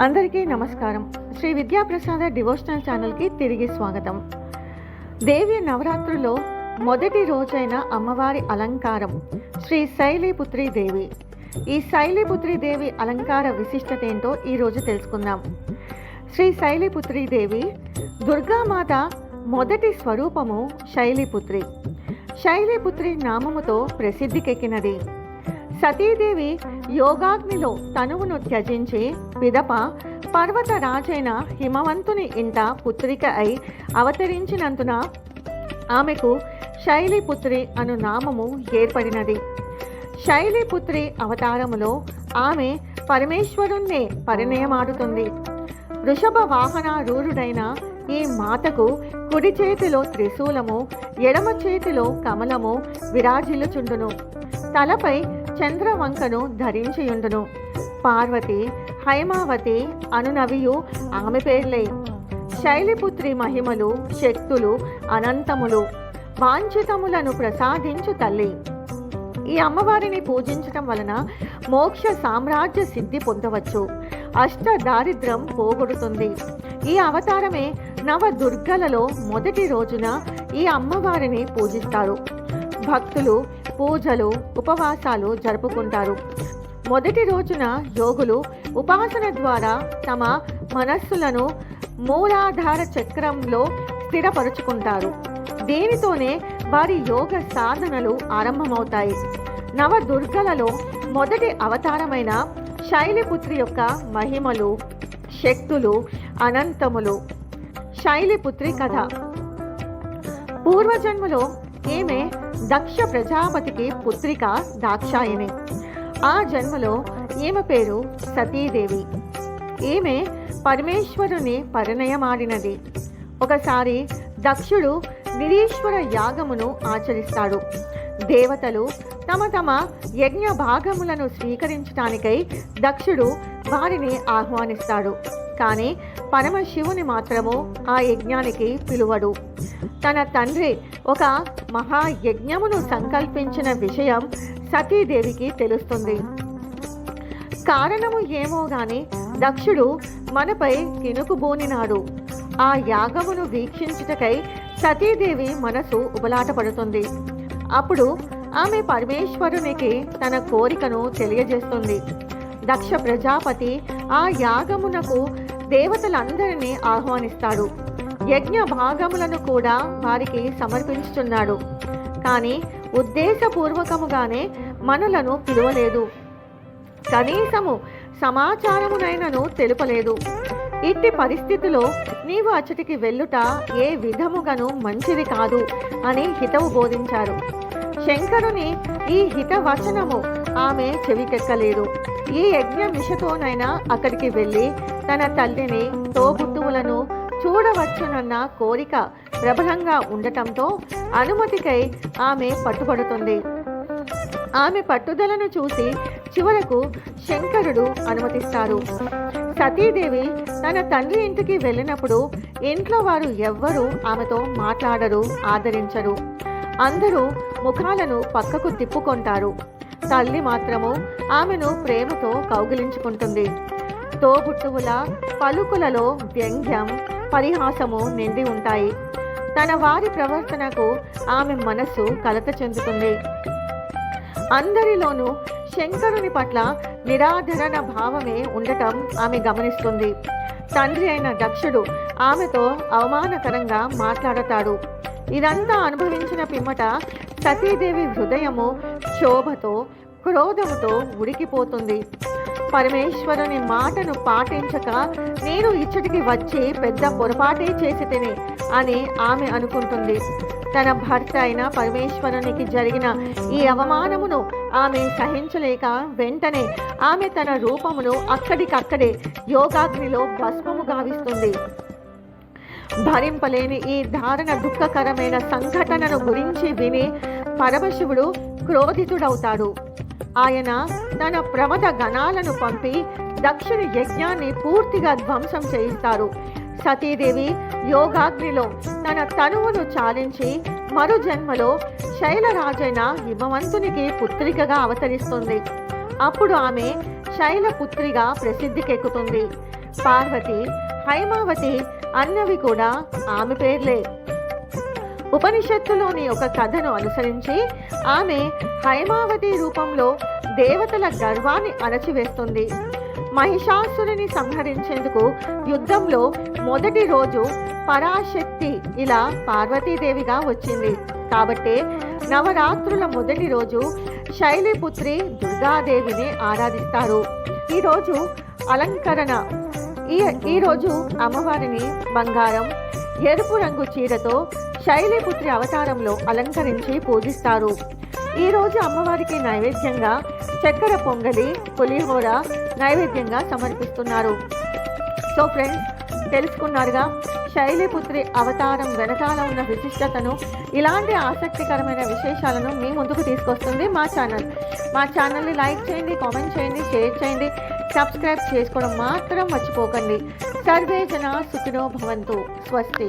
అందరికీ నమస్కారం. శ్రీ విద్యాప్రసాద డివోషనల్ ఛానల్కి తిరిగి స్వాగతం. దేవి నవరాత్రుల్లో మొదటి రోజైన అమ్మవారి అలంకారం శ్రీ శైలీపుత్రి దేవి. ఈ శైలీపుత్రి దేవి అలంకార విశిష్టత ఏంటో ఈరోజు తెలుసుకుందాం. శ్రీ శైలీపుత్రి దేవి దుర్గామాత మొదటి స్వరూపము శైలీపుత్రి. శైలీపుత్రి నామముతో ప్రసిద్ధికెక్కినది. సతీదేవి యోగాగ్నిలో తనువును త్యజించి పిదప పర్వత రాజైన హిమవంతుని ఇంట పుత్రిక అయి అవతరించినందున ఆమెకు శైలీపుత్రి అను నామము ఏర్పడినది. శైలీపుత్రి అవతారములో ఆమె పరమేశ్వరుణ్ణే పరిణయమాడుతుంది. వృషభ వాహనారూఢుడైన ఈ మాతకు కుడి చేతిలో త్రిశూలము, ఎడమ చేతిలో కమలము విరాజిల్లుచుండును. తలపై చంద్రవంకను ధరించియుండును. పార్వతి, హైమావతి అనునవియు ఆమె పేర్లే. శైలిపుత్రి మహిమలు, శక్తులు అనంతములు. వాంఛితములను ప్రసాదించు తల్లి. ఈ అమ్మవారిని పూజించటం వలన మోక్ష సామ్రాజ్య సిద్ధి పొందవచ్చు. అష్ట దారిద్ర్యం పోగొడుతుంది. ఈ అవతారమే నవ దుర్గలలో మొదటి రోజున ఈ అమ్మవారిని పూజిస్తారు. భక్తులు పూజలు, ఉపవాసాలు జరుపుకుంటారు. మొదటి రోజున యోగులు ఉపాసన ద్వారా తమ మనస్సులను మూలాధార చక్రంలో స్థిరపరుచుకుంటారు. దీనితోనే వారి యోగ సాధనలు ఆరంభమవుతాయి. నవ దుర్గలలో మొదటి అవతారమైన శైలిపుత్రి యొక్క మహిమలు, శక్తులు అనంతములు. శైలిపుత్రి కథ. పూర్వజన్మలో ఈమె దక్ష ప్రజాపతికి పుత్రిక దాక్షాయణి. ఆ జన్మలో ఈమె పేరు సతీదేవి. ఈమె పరమేశ్వరుని పరిణయమాడినది. ఒకసారి దక్షుడు నిరీశ్వర యాగమును ఆచరిస్తాడు. దేవతలు తమ తమ యజ్ఞ భాగములను స్వీకరించడానికై దక్షుడు వారిని ఆహ్వానిస్తాడు. కానీ పరమశివుని మాత్రము ఆ యజ్ఞానికి పిలువడు. తన తండ్రి ఒక మహాయజ్ఞమును సంకల్పించిన విషయం సతీదేవికి తెలుస్తుంది. కారణము ఏమో గాని దక్షుడు మనపై కినుకుబోనినాడు. ఆ యాగమును వీక్షించుటకై సతీదేవి మనసు ఉబలాటపడుతుంది. అప్పుడు ఆమె పరమేశ్వరునికి తన కోరికను తెలియజేస్తుంది. దక్ష ప్రజాపతి ఆ యాగమునకు దేవతలందరినీ ఆహ్వానిస్తాడు. యజ్ఞ భాగములను కూడా వారికి సమర్పించుతున్నాడు. కానీ ఉద్దేశపూర్వకముగానే మనలను పిలువలేదు. కనీసము సమాచారమునైనను తెలుపలేదు. ఇట్టి పరిస్థితిలో నీవు అచ్చటికి వెళ్ళుట ఏ విధముగాను మంచిది కాదు అని హితవు బోధించారు. శంకరుని ఈ హితవచనము ఆమె చెవికెక్కలేదు. ఈ యజ్ఞ మిషతోనైనా అక్కడికి వెళ్ళి తన తల్లిని, తోబుట్టువులను చూడవచ్చునన్న కోరిక ప్రబలంగా ఉండటంతో అనుమతికై ఆమె పట్టుబడుతుంది. ఆమె పట్టుదలను చూసి చివరకు శంకరుడు అనుమతిస్తారు. సతీదేవి తన తండ్రి ఇంటికి వెళ్ళినప్పుడు ఇంట్లో వారు ఎవ్వరూ ఆమెతో మాట్లాడరు, ఆదరించరు. అందరూ ముఖాలను పక్కకు తిప్పుకొంటారు. తల్లి మాత్రము ఆమెను ప్రేమతో కౌగిలించుకుంటుంది. తోబుట్టువుల పలుకులలో వ్యంగ్యం, పరిహాసము నిండి ఉంటాయి. తన వారి ప్రవర్తనకు ఆమె మనస్సు కలత చెందుతుంది. అందరిలోనూ శంకరుని పట్ల నిరాధరణ భావమే ఉండటం ఆమె గమనిస్తుంది. తండ్రి అయిన దక్షుడు ఆమెతో అవమానకరంగా మాట్లాడతాడు. ఇదంతా అనుభవించిన పిమ్మట సతీదేవి హృదయము క్షోభతో, క్రోధముతో ఉడికిపోతుంది. పరమేశ్వరుని మాటను పాటించక నేను ఇచ్చటికి వచ్చి పెద్ద పొరపాటే చేసి తిని అని ఆమె అనుకుంటుంది. తన భర్త అయిన పరమేశ్వరునికి జరిగిన ఈ అవమానమును ఆమె సహించలేక వెంటనే ఆమె తన రూపమును అక్కడికక్కడే యోగాగ్నిలో భస్మము గావిస్తుంది. భరింపలేని ఈ దారుణ దుఃఖకరమైన సంఘటనను గురించి విని పరమశివుడు క్రోధితుడవుతాడు. ఆయన తన ప్రమద గణాలను పంపి దక్షిణ యజ్ఞాన్ని పూర్తిగా ధ్వంసం చేయిస్తారు. సతీదేవి యోగాగ్నిలో తన తనువును చాలించి మరు జన్మలో శైలరాజైన హిమవంతునికి పుత్రికగా అవతరిస్తుంది. అప్పుడు ఆమె శైలపుత్రిగా ప్రసిద్ధికెక్కుతుంది. పార్వతి, హైమావతి అన్నవి కూడా ఆమె పేర్లే. ఉపనిషత్తులోని ఒక కథను అనుసరించి ఆమె హైమావతి రూపంలో దేవతల గర్వాన్ని అణచివేస్తుంది. మహిషాసురుని సంహరించేందుకు యుద్ధంలో మొదటి రోజు పరాశక్తి ఇలా పార్వతీదేవిగా వచ్చింది. కాబట్టే నవరాత్రుల మొదటి రోజు శైలిపుత్రి దుర్గాదేవిని ఆరాధిస్తారు. ఈరోజు అలంకరణ ఈరోజు అమ్మవారిని బంగారం, ఎరుపు రంగు చీరతో శైలిపుత్రి అవతారంలో అలంకరించి పూజిస్తారు. ఈరోజు అమ్మవారికి నైవేద్యంగా చక్కెర పొంగలి, పులిహోర నైవేద్యంగా సమర్పిస్తున్నారు. సో ఫ్రెండ్స్, తెలుసుకున్నారుగా శైలిపుత్రి అవతారం వెనకాల ఉన్న విశిష్టతను. ఇలాంటి ఆసక్తికరమైన విశేషాలను మీ ముందుకు తీసుకొస్తుంది మా ఛానల్ని లైక్ చేయండి, కామెంట్ చేయండి, షేర్ చేయండి, సబ్స్క్రైబ్ చేసుకోవడం మాత్రం మర్చిపోకండి. సర్వే జనా సుఖినో భవంతు. స్వస్తి.